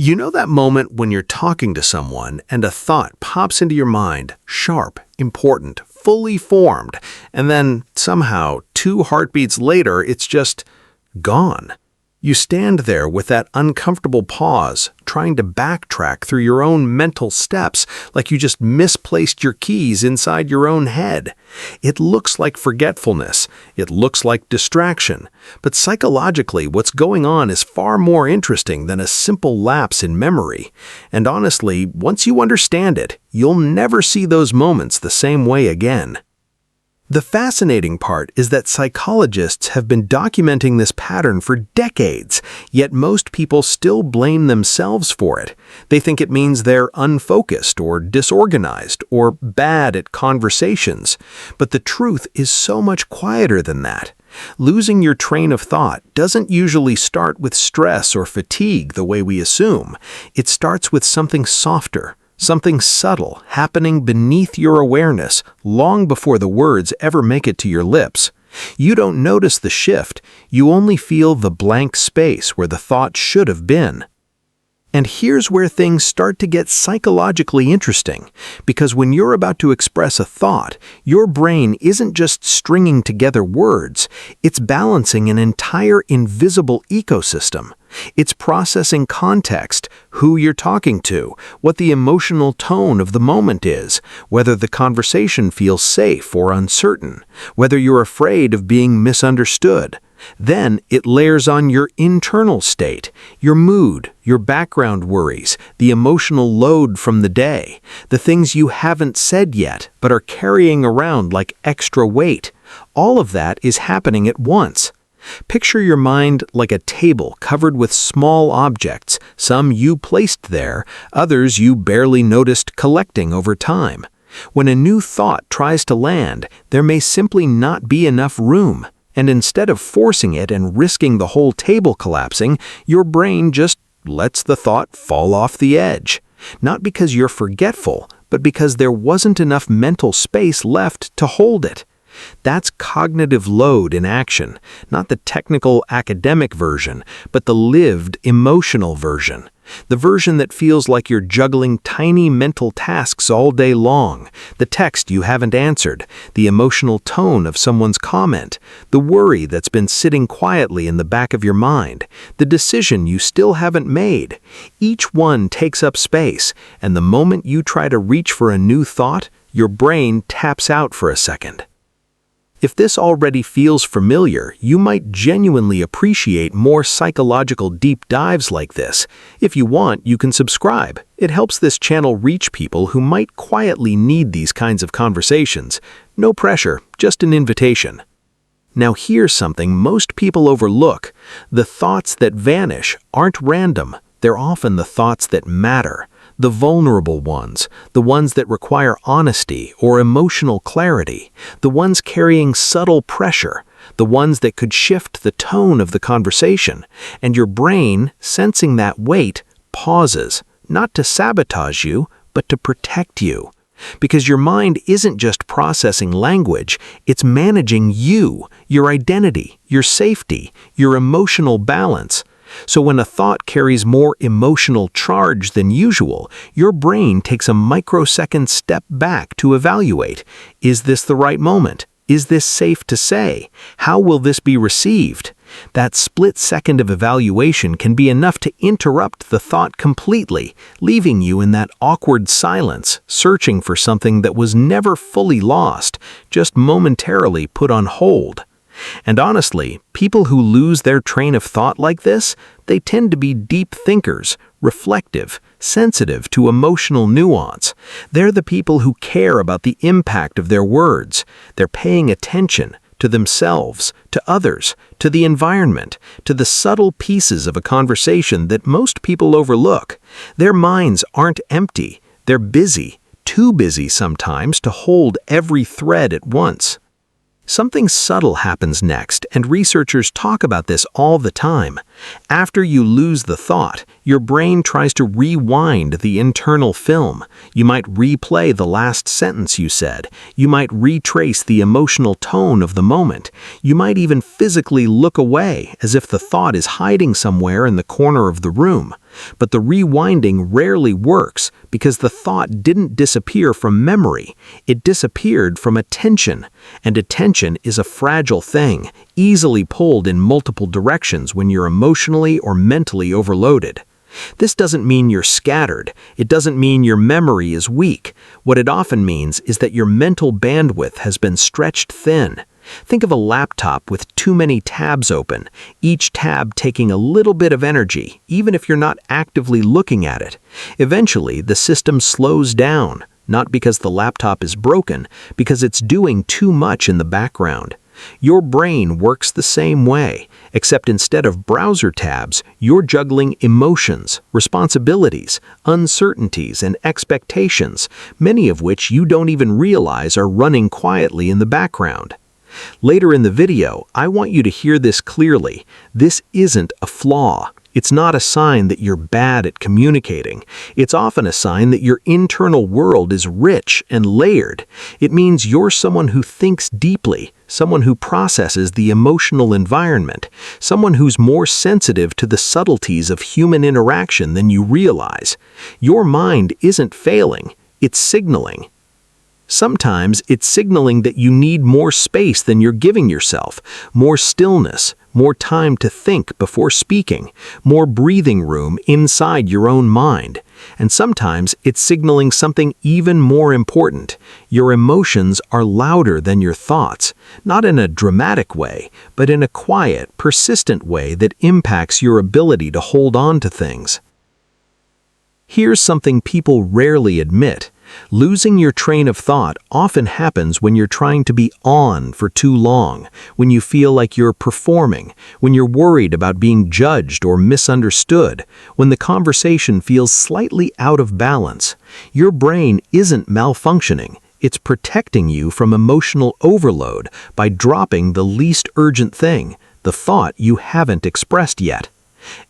You know that moment when you're talking to someone and a thought pops into your mind, sharp, important, fully formed, and then somehow 2 heartbeats later it's just gone. You stand there with that uncomfortable pause, trying to backtrack through your own mental steps like you just misplaced your keys inside your own head. It looks like forgetfulness. It looks like distraction. But psychologically, what's going on is far more interesting than a simple lapse in memory. And honestly, once you understand it, you'll never see those moments the same way again. The fascinating part is that psychologists have been documenting this pattern for decades, yet most people still blame themselves for it. They think it means they're unfocused or disorganized or bad at conversations. But the truth is so much quieter than that. Losing your train of thought doesn't usually start with stress or fatigue the way we assume. It starts with something softer. Something subtle happening beneath your awareness long before the words ever make it to your lips. You don't notice the shift, you only feel the blank space where the thought should have been. And here's where things start to get psychologically interesting, because when you're about to express a thought, your brain isn't just stringing together words, it's balancing an entire invisible ecosystem. It's processing context, who you're talking to, what the emotional tone of the moment is, whether the conversation feels safe or uncertain, whether you're afraid of being misunderstood. Then it layers on your internal state, your mood, your background worries, the emotional load from the day, the things you haven't said yet but are carrying around like extra weight. All of that is happening at once. Picture your mind like a table covered with small objects, some you placed there, others you barely noticed collecting over time. When a new thought tries to land, there may simply not be enough room. And instead of forcing it and risking the whole table collapsing, your brain just lets the thought fall off the edge. Not because you're forgetful, but because there wasn't enough mental space left to hold it. That's cognitive load in action, not the technical academic version, but the lived emotional version. The version that feels like you're juggling tiny mental tasks all day long, the text you haven't answered, the emotional tone of someone's comment, the worry that's been sitting quietly in the back of your mind, the decision you still haven't made. Each one takes up space, and the moment you try to reach for a new thought, your brain taps out for a second. If this already feels familiar, you might genuinely appreciate more psychological deep dives like this. If you want, you can subscribe. It helps this channel reach people who might quietly need these kinds of conversations. No pressure, just an invitation. Now here's something most people overlook. The thoughts that vanish aren't random. They're often the thoughts that matter. The vulnerable ones, the ones that require honesty or emotional clarity, the ones carrying subtle pressure, the ones that could shift the tone of the conversation. And your brain, sensing that weight, pauses, not to sabotage you, but to protect you. Because your mind isn't just processing language, it's managing you, your identity, your safety, your emotional balance. So when a thought carries more emotional charge than usual, your brain takes a microsecond step back to evaluate. Is this the right moment? Is this safe to say? How will this be received? That split second of evaluation can be enough to interrupt the thought completely, leaving you in that awkward silence, searching for something that was never fully lost, just momentarily put on hold. And honestly, people who lose their train of thought like this, they tend to be deep thinkers, reflective, sensitive to emotional nuance. They're the people who care about the impact of their words. They're paying attention to themselves, to others, to the environment, to the subtle pieces of a conversation that most people overlook. Their minds aren't empty. They're busy, too busy sometimes to hold every thread at once. Something subtle happens next, and researchers talk about this all the time. After you lose the thought, your brain tries to rewind the internal film. You might replay the last sentence you said. You might retrace the emotional tone of the moment. You might even physically look away, as if the thought is hiding somewhere in the corner of the room. But the rewinding rarely works because the thought didn't disappear from memory. It disappeared from attention. And attention is a fragile thing, easily pulled in multiple directions when you're emotionally or mentally overloaded. This doesn't mean you're scattered. It doesn't mean your memory is weak. What it often means is that your mental bandwidth has been stretched thin. Think of a laptop with too many tabs open, each tab taking a little bit of energy, even if you're not actively looking at it. Eventually, the system slows down, not because the laptop is broken, because it's doing too much in the background. Your brain works the same way, except instead of browser tabs, you're juggling emotions, responsibilities, uncertainties, and expectations, many of which you don't even realize are running quietly in the background. Later in the video, I want you to hear this clearly. This isn't a flaw. It's not a sign that you're bad at communicating. It's often a sign that your internal world is rich and layered. It means you're someone who thinks deeply, someone who processes the emotional environment, someone who's more sensitive to the subtleties of human interaction than you realize. Your mind isn't failing, it's signaling. Sometimes it's signaling that you need more space than you're giving yourself, more stillness, more time to think before speaking, more breathing room inside your own mind. And sometimes it's signaling something even more important. Your emotions are louder than your thoughts, not in a dramatic way, but in a quiet, persistent way that impacts your ability to hold on to things. Here's something people rarely admit. Losing your train of thought often happens when you're trying to be on for too long, when you feel like you're performing, when you're worried about being judged or misunderstood, when the conversation feels slightly out of balance. Your brain isn't malfunctioning. It's protecting you from emotional overload by dropping the least urgent thing, the thought you haven't expressed yet.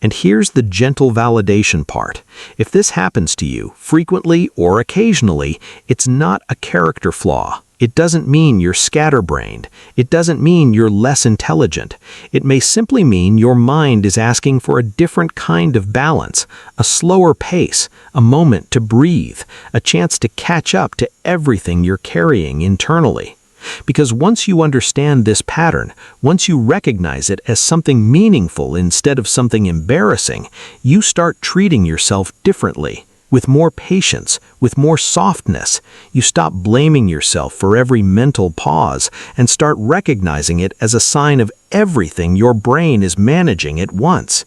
And here's the gentle validation part. If this happens to you, frequently or occasionally, it's not a character flaw. It doesn't mean you're scatterbrained. It doesn't mean you're less intelligent. It may simply mean your mind is asking for a different kind of balance, a slower pace, a moment to breathe, a chance to catch up to everything you're carrying internally. Because once you understand this pattern, once you recognize it as something meaningful instead of something embarrassing, you start treating yourself differently, with more patience, with more softness. You stop blaming yourself for every mental pause and start recognizing it as a sign of everything your brain is managing at once.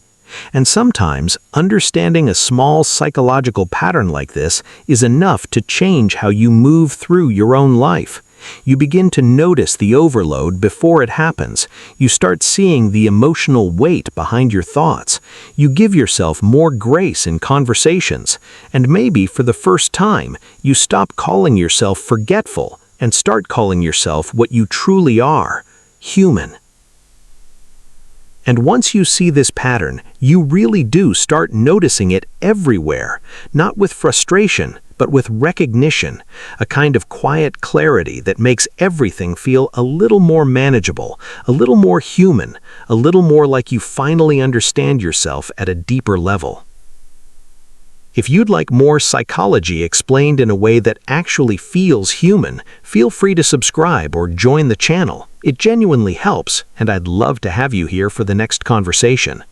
And sometimes, understanding a small psychological pattern like this is enough to change how you move through your own life. You begin to notice the overload before it happens. You start seeing the emotional weight behind your thoughts. You give yourself more grace in conversations. And maybe for the first time, you stop calling yourself forgetful and start calling yourself what you truly are, human. And once you see this pattern, you really do start noticing it everywhere, not with frustration, but with recognition, a kind of quiet clarity that makes everything feel a little more manageable, a little more human, a little more like you finally understand yourself at a deeper level. If you'd like more psychology explained in a way that actually feels human, feel free to subscribe or join the channel. It genuinely helps, and I'd love to have you here for the next conversation.